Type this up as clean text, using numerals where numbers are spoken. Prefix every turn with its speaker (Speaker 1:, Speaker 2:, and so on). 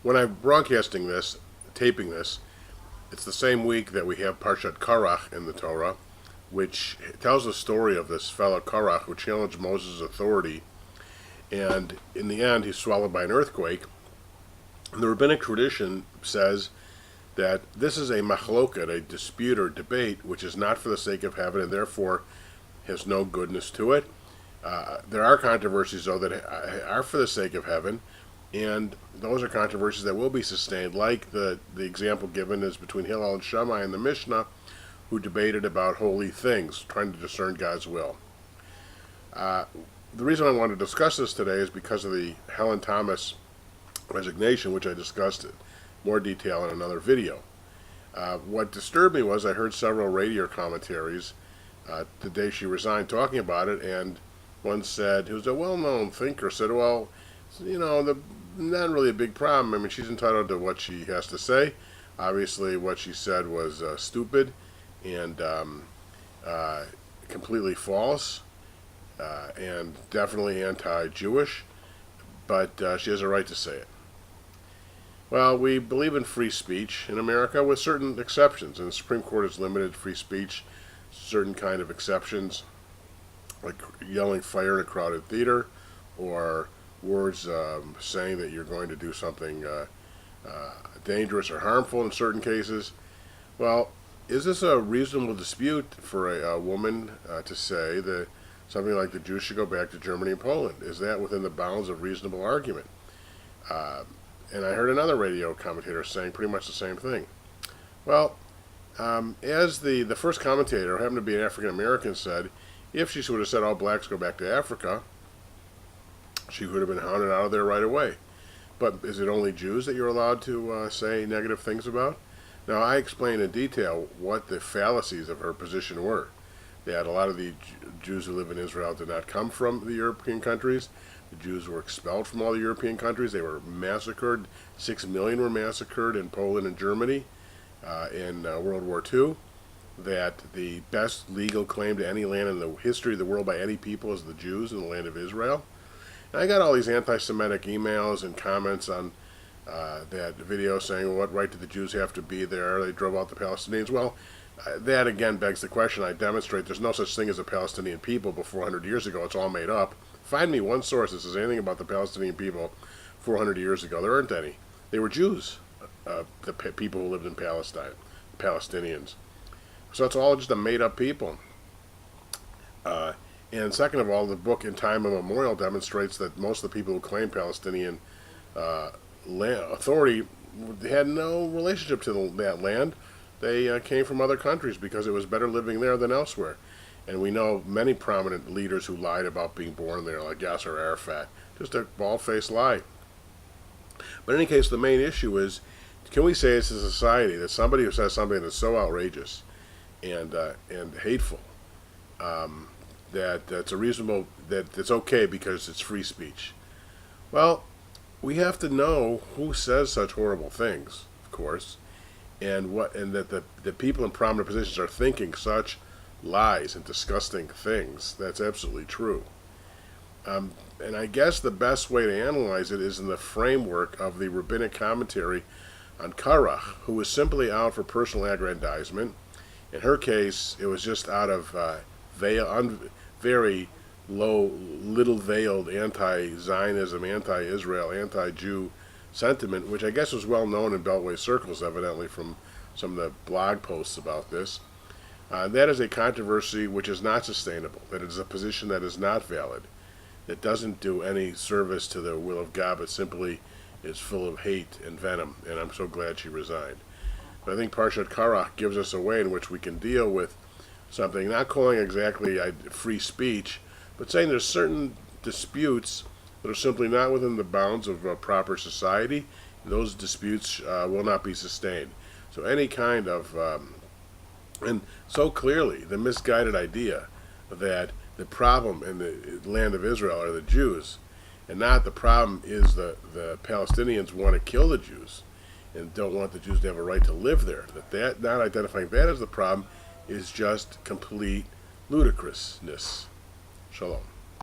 Speaker 1: When I'm broadcasting this, taping this, it's the same week that we have Parashat Korah in the Torah, which tells the story of this fellow Korah who challenged Moses' authority, and in the end he's swallowed by an earthquake. And the Rabbinic tradition says that this is a machloket, a dispute or debate, which is not for the sake of heaven and therefore has no goodness to it. There are controversies, though, that are for the sake of heaven, and those are controversies that will be sustained, like the example given is between Hillel and Shammai in the Mishnah, who debated about holy things, trying to discern God's will. The reason I want to discuss this today is because of the Helen Thomas resignation, which I discussed in more detail in another video. What disturbed me was I heard several radio commentaries the day she resigned talking about it, and one said, who's a well-known thinker, said, well, not really a big problem. I mean, she's entitled to what she has to say. Obviously, what she said was stupid and completely false and definitely anti-Jewish, but she has a right to say it. Well, we believe in free speech in America with certain exceptions, and the Supreme Court has limited free speech, certain kind of exceptions, like yelling fire in a crowded theater, or words saying that you're going to do something dangerous or harmful in certain cases. Well, is this a reasonable dispute for a woman to say that something like the Jews should go back to Germany and Poland? Is that within the bounds of reasonable argument? And I heard another radio commentator saying pretty much the same thing. Well, as the first commentator, who happened to be an African American, said, if she would have said all blacks go back to Africa, she would have been hounded out of there right away. But is it only Jews that you're allowed to say negative things about? Now, I explained in detail what the fallacies of her position were. That a lot of the Jews who live in Israel did not come from the European countries. The Jews were expelled from all the European countries. They were massacred. 6 million were massacred in Poland and Germany in World War II. That the best legal claim to any land in the history of the world by any people is the Jews in the land of Israel. And I got all these anti-Semitic emails and comments on that video saying, well, what right do the Jews have to be there? They drove out the Palestinians. Well, that again begs the question. I demonstrate there's no such thing as a Palestinian people before 400 years ago. It's all made up. Find me one source that says anything about the Palestinian people 400 years ago. There aren't any. They were Jews, the people who lived in Palestine, Palestinians. So it's all just a made-up people. And second of all, the book In Time Immemorial demonstrates that most of the people who claim Palestinian authority had no relationship to that land. They came from other countries because it was better living there than elsewhere. And we know many prominent leaders who lied about being born there, like Yasser Arafat. Just a bald-faced lie. But in any case, the main issue is, can we say as a society that somebody who says something that's so outrageous and hateful that it's okay because it's free speech? Well, we have to know who says such horrible things, of course, and that the people in prominent positions are thinking such lies and disgusting things. That's absolutely true. And I guess the best way to analyze it is in the framework of the Rabbinic commentary on Korah, who was simply out for personal aggrandizement. In her case, it was just out of very little veiled anti-Zionism, anti-Israel, anti-Jew sentiment, which I guess was well known in Beltway circles, evidently, from some of the blog posts about this. That is a controversy which is not sustainable. That is a position that is not valid. That doesn't do any service to the will of God, but simply is full of hate and venom. And I'm so glad she resigned. But I think Parashat Korah gives us a way in which we can deal with something, not calling exactly free speech, but saying there's certain disputes that are simply not within the bounds of a proper society. And those disputes will not be sustained. So any kind of and so clearly, the misguided idea that the problem in the land of Israel are the Jews, and not the problem is the Palestinians want to kill the Jews and don't want the Jews to have a right to live there. That not identifying that as the problem is just complete ludicrousness. Shalom.